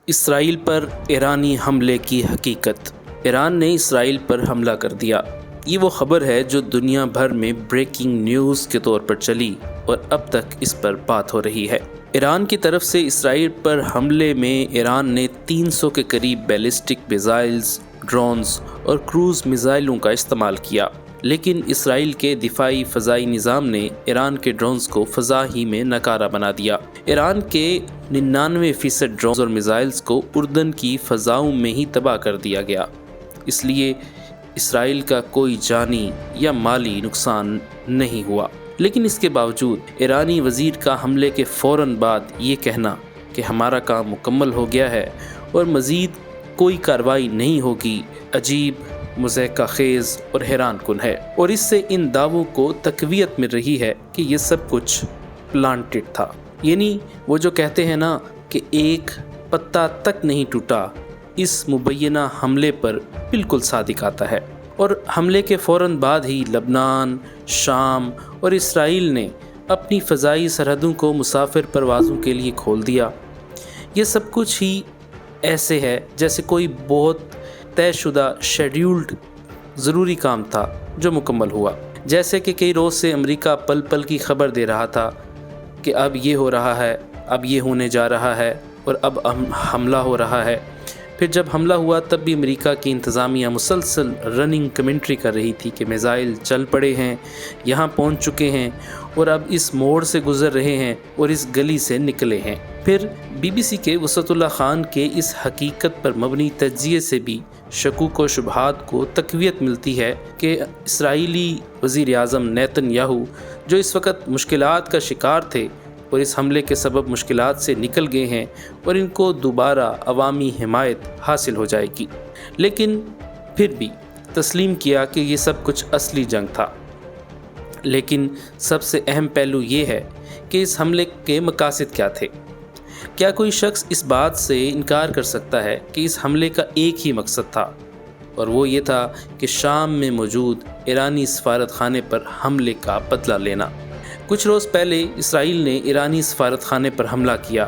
اسرائیل پر ایرانی حملے کی حقیقت۔ ایران نے اسرائیل پر حملہ کر دیا۔ یہ وہ خبر ہے جو دنیا بھر میں بریکنگ نیوز کے طور پر چلی اور اب تک اس پر بات ہو رہی ہے۔ ایران کی طرف سے اسرائیل پر حملے میں ایران نے 300 کے قریب بیلسٹک میزائلز، ڈرونز اور کروز میزائلوں کا استعمال کیا، لیکن اسرائیل کے دفاعی فضائی نظام نے ایران کے ڈرونز کو فضا ہی میں ناکارہ بنا دیا۔ ایران کے 99% ڈرونز اور میزائلز کو اردن کی فضاؤں میں ہی تباہ کر دیا گیا۔ اس لیے اسرائیل کا کوئی جانی یا مالی نقصان نہیں ہوا، لیکن اس کے باوجود ایرانی وزیر کا حملے کے فوراً بعد یہ کہنا کہ ہمارا کام مکمل ہو گیا ہے اور مزید کوئی کارروائی نہیں ہوگی عجیب، مضحکہ خیز اور حیران کن ہے، اور اس سے ان دعووں کو تقویت مل رہی ہے کہ یہ سب کچھ پلانٹڈ تھا۔ یعنی وہ جو کہتے ہیں نا کہ ایک پتا تک نہیں ٹوٹا، اس مبینہ حملے پر بالکل صادق آتا ہے۔ اور حملے کے فوراً بعد ہی لبنان، شام اور اسرائیل نے اپنی فضائی سرحدوں کو مسافر پروازوں کے لیے کھول دیا۔ یہ سب کچھ ہی ایسے ہے جیسے کوئی بہت طے شدہ شیڈیولڈ ضروری کام تھا جو مکمل ہوا، جیسے کہ کئی روز سے امریکہ پل پل کی خبر دے رہا تھا کہ اب یہ ہو رہا ہے، اب یہ ہونے جا رہا ہے اور اب حملہ ہو رہا ہے۔ پھر جب حملہ ہوا تب بھی امریکہ کی انتظامیہ مسلسل رننگ کمنٹری کر رہی تھی کہ میزائل چل پڑے ہیں، یہاں پہنچ چکے ہیں اور اب اس موڑ سے گزر رہے ہیں اور اس گلی سے نکلے ہیں۔ پھر بی بی سی کے وسعت اللہ خان کے اس حقیقت پر مبنی تجزیے سے بھی شکوک و شبہات کو تقویت ملتی ہے کہ اسرائیلی وزیر اعظم نیتن یاہو، جو اس وقت مشکلات کا شکار تھے اور اس حملے کے سبب مشکلات سے نکل گئے ہیں اور ان کو دوبارہ عوامی حمایت حاصل ہو جائے گی، لیکن پھر بھی تسلیم کیا کہ یہ سب کچھ اصلی جنگ تھا۔ لیکن سب سے اہم پہلو یہ ہے کہ اس حملے کے مقاصد کیا تھے۔ کیا کوئی شخص اس بات سے انکار کر سکتا ہے کہ اس حملے کا ایک ہی مقصد تھا، اور وہ یہ تھا کہ شام میں موجود ایرانی سفارت خانے پر حملے کا بدلہ لینا۔ کچھ روز پہلے اسرائیل نے ایرانی سفارت خانے پر حملہ کیا،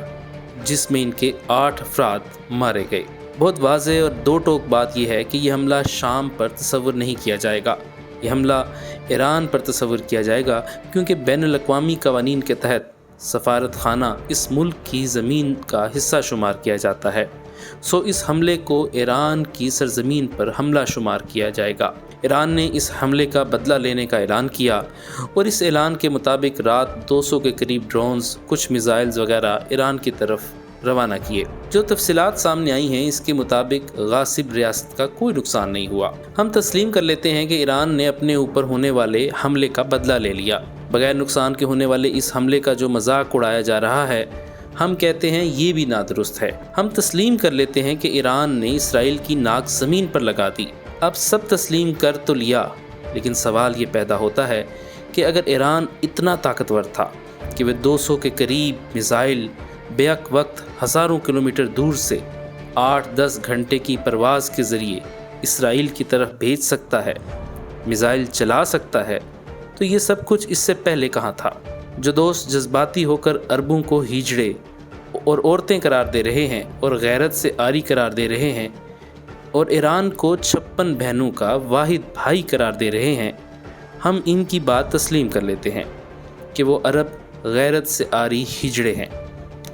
جس میں ان کے 8 افراد مارے گئے۔ بہت واضح اور دو ٹوک بات یہ ہے کہ یہ حملہ شام پر تصور نہیں کیا جائے گا، یہ حملہ ایران پر تصور کیا جائے گا، کیونکہ بین الاقوامی قوانین کے تحت سفارت خانہ اس ملک کی زمین کا حصہ شمار کیا جاتا ہے، سو اس حملے کو ایران کی سرزمین پر حملہ شمار کیا جائے گا۔ ایران نے اس حملے کا بدلہ لینے کا اعلان کیا، اور اس اعلان کے مطابق رات 200 کے قریب ڈرونز، کچھ میزائلز وغیرہ ایران کی طرف روانہ کیے۔ جو تفصیلات سامنے آئی ہیں اس کے مطابق غاصب ریاست کا کوئی نقصان نہیں ہوا۔ ہم تسلیم کر لیتے ہیں کہ ایران نے اپنے اوپر ہونے والے حملے کا بدلہ لے لیا۔ بغیر نقصان کے ہونے والے اس حملے کا جو مذاق اڑایا جا رہا ہے، ہم کہتے ہیں یہ بھی نادرست ہے۔ ہم تسلیم کر لیتے ہیں کہ ایران نے اسرائیل کی ناک زمین پر لگا دی۔ اب سب تسلیم کر تو لیا، لیکن سوال یہ پیدا ہوتا ہے کہ اگر ایران اتنا طاقتور تھا کہ وہ 200 کے قریب میزائل بیک وقت ہزاروں کلومیٹر دور سے 8-10 گھنٹے کی پرواز کے ذریعے اسرائیل کی طرف بھیج سکتا ہے، میزائل چلا سکتا ہے، تو یہ سب کچھ اس سے پہلے کہاں تھا؟ جو دوست جذباتی ہو کر عربوں کو ہیجڑے اور عورتیں قرار دے رہے ہیں اور غیرت سے عاری قرار دے رہے ہیں، اور ایران کو 56 بہنوں کا واحد بھائی قرار دے رہے ہیں، ہم ان کی بات تسلیم کر لیتے ہیں کہ وہ عرب غیرت سے عاری ہجڑے ہیں۔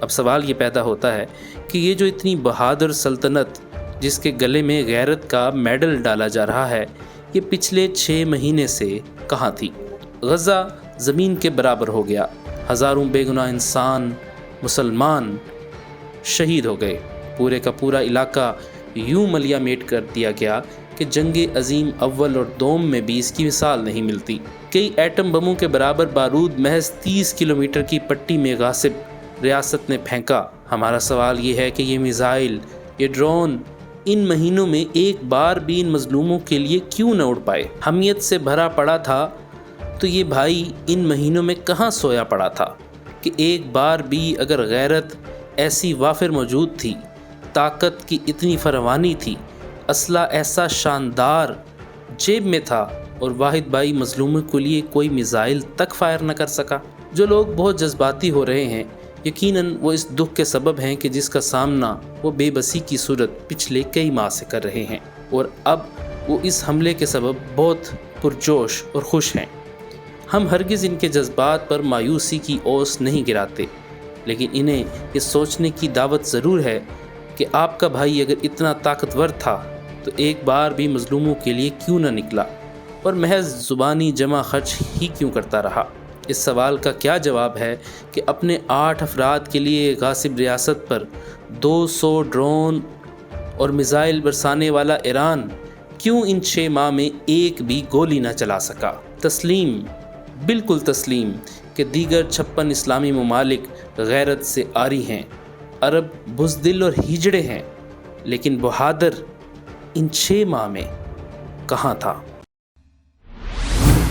اب سوال یہ پیدا ہوتا ہے کہ یہ جو اتنی بہادر سلطنت جس کے گلے میں غیرت کا میڈل ڈالا جا رہا ہے، یہ پچھلے 6 مہینے سے کہاں تھی؟ غزہ زمین کے برابر ہو گیا، ہزاروں بے گناہ انسان مسلمان شہید ہو گئے، پورے کا پورا علاقہ یوں ملیا میٹ کر دیا گیا کہ جنگ عظیم اول اور دوم میں بھی اس کی مثال نہیں ملتی۔ کئی ایٹم بموں کے برابر بارود محض 30 کلومیٹر کی پٹی میں غاصب ریاست نے پھینکا۔ ہمارا سوال یہ ہے کہ یہ میزائل، یہ ڈرون ان مہینوں میں ایک بار بھی ان مظلوموں کے لیے کیوں نہ اڑ پائے؟ حمیت سے بھرا پڑا تھا تو یہ بھائی ان مہینوں میں کہاں سویا پڑا تھا کہ ایک بار بھی اگر غیرت ایسی وافر موجود تھی، طاقت کی اتنی فراوانی تھی، اسلحہ ایسا شاندار جیب میں تھا، اور واحد بھائی مظلوموں کے لیے کوئی میزائل تک فائر نہ کر سکا؟ جو لوگ بہت جذباتی ہو رہے ہیں یقیناً وہ اس دکھ کے سبب ہیں کہ جس کا سامنا وہ بے بسی کی صورت پچھلے کئی ماہ سے کر رہے ہیں، اور اب وہ اس حملے کے سبب بہت پرجوش اور خوش ہیں۔ ہم ہرگز ان کے جذبات پر مایوسی کی اوس نہیں گراتے، لیکن انہیں یہ سوچنے کی دعوت ضرور ہے کہ آپ کا بھائی اگر اتنا طاقتور تھا تو ایک بار بھی مظلوموں کے لیے کیوں نہ نکلا اور محض زبانی جمع خرچ ہی کیوں کرتا رہا۔ اس سوال کا کیا جواب ہے کہ اپنے 8 افراد کے لیے غاصب ریاست پر 200 ڈرون اور میزائل برسانے والا ایران کیوں ان 6 ماہ میں ایک بھی گولی نہ چلا سکا؟ تسلیم، بالکل تسلیم کہ دیگر 56 اسلامی ممالک غیرت سے عاری ہیں، عرب بزدل اور ہجڑے ہیں، لیکن بہادر ان 6 ماہ میں کہاں تھا؟